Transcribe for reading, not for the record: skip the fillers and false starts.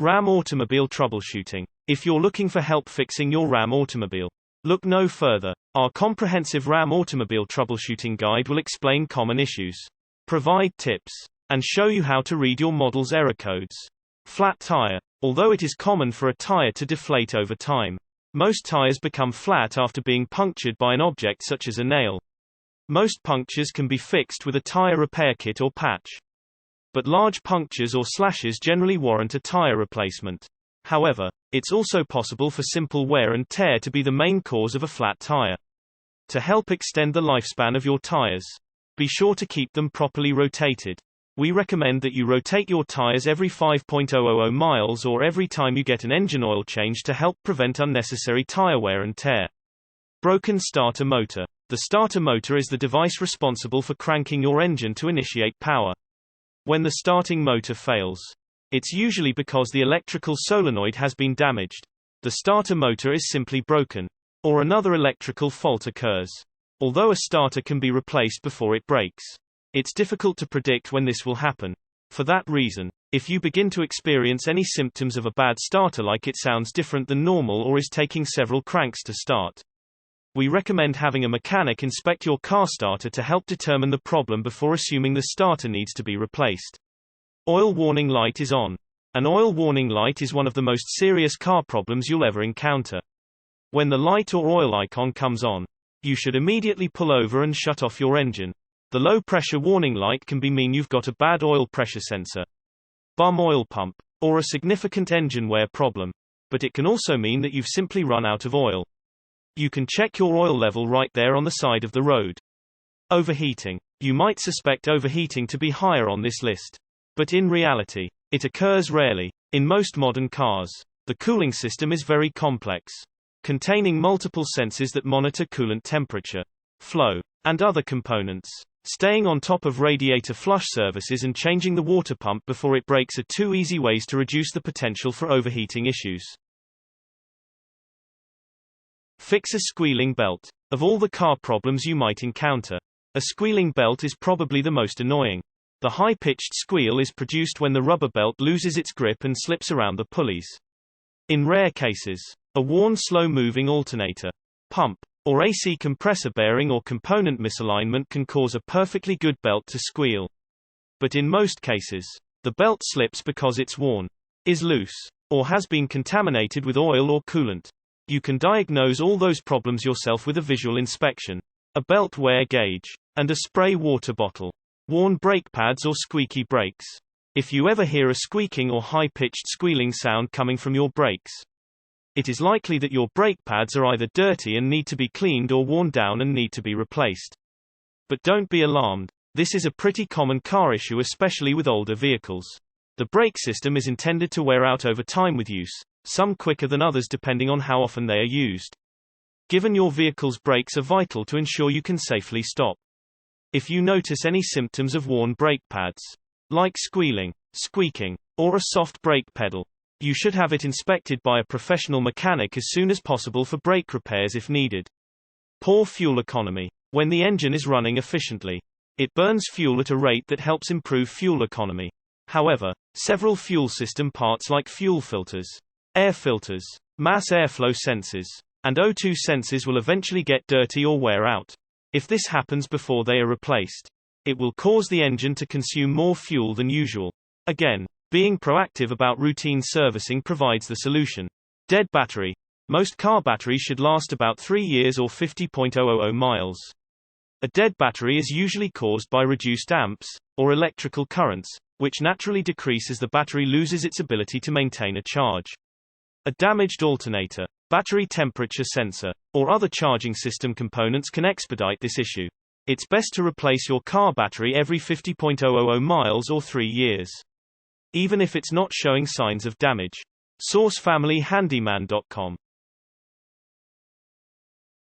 Ram Automobile Troubleshooting. If you're looking for help fixing your Ram automobile, look no further. Our comprehensive Ram Automobile Troubleshooting Guide will explain common issues, provide tips, and show you how to read your model's error codes. Flat tire. Although it is common for a tire to deflate over time, most tires become flat after being punctured by an object such as a nail. Most punctures can be fixed with a tire repair kit or patch, but large punctures or slashes generally warrant a tire replacement. However, it's also possible for simple wear and tear to be the main cause of a flat tire. To help extend the lifespan of your tires, be sure to keep them properly rotated. We recommend that you rotate your tires every 5.000 miles or every time you get an engine oil change to help prevent unnecessary tire wear and tear. Broken starter motor. The starter motor is the device responsible for cranking your engine to initiate power. When the starting motor fails, it's usually because the electrical solenoid has been damaged. The starter motor is simply broken, or another electrical fault occurs. Although a starter can be replaced before it breaks, it's difficult to predict when this will happen. For that reason, if you begin to experience any symptoms of a bad starter, like it sounds different than normal or is taking several cranks to start, we recommend having a mechanic inspect your car starter to help determine the problem before assuming the starter needs to be replaced. Oil warning light is on. An oil warning light is one of the most serious car problems you'll ever encounter. When the light or oil icon comes on, you should immediately pull over and shut off your engine. The low pressure warning light can mean you've got a bad oil pressure sensor, bum oil pump, or a significant engine wear problem. But it can also mean that you've simply run out of oil. You can check your oil level right there on the side of the road. Overheating. You might suspect overheating to be higher on this list, but in reality, it occurs rarely. In most modern cars, the cooling system is very complex, containing multiple sensors that monitor coolant temperature, flow, and other components. Staying on top of radiator flush services and changing the water pump before it breaks are two easy ways to reduce the potential for overheating issues. Fix a squealing belt. Of all the car problems you might encounter, a squealing belt is probably the most annoying. The high-pitched squeal is produced when the rubber belt loses its grip and slips around the pulleys. In rare cases, a worn slow-moving alternator, pump, or AC compressor bearing or component misalignment can cause a perfectly good belt to squeal. But in most cases, the belt slips because it's worn, is loose, or has been contaminated with oil or coolant. You can diagnose all those problems yourself with a visual inspection, a belt wear gauge, and a spray water bottle. Worn brake pads or squeaky brakes. If you ever hear a squeaking or high-pitched squealing sound coming from your brakes, it is likely that your brake pads are either dirty and need to be cleaned or worn down and need to be replaced. But don't be alarmed. This is a pretty common car issue, especially with older vehicles. The brake system is intended to wear out over time with use, some quicker than others depending on how often they are used. Given your vehicle's brakes are vital to ensure you can safely stop. If you notice any symptoms of worn brake pads, like squealing, squeaking, or a soft brake pedal, you should have it inspected by a professional mechanic as soon as possible for brake repairs if needed. Poor fuel economy. When the engine is running efficiently, it burns fuel at a rate that helps improve fuel economy. However, several fuel system parts like fuel filters, air filters, mass airflow sensors, and O2 sensors will eventually get dirty or wear out. If this happens before they are replaced, it will cause the engine to consume more fuel than usual. Again, being proactive about routine servicing provides the solution. Dead battery. Most car batteries should last about 3 years or 50.000 miles. A dead battery is usually caused by reduced amps, or electrical currents, which naturally decrease as the battery loses its ability to maintain a charge. A damaged alternator, battery temperature sensor, or other charging system components can expedite this issue. It's best to replace your car battery every 50.000 miles or 3 years, even if it's not showing signs of damage. SourceFamilyHandyman.com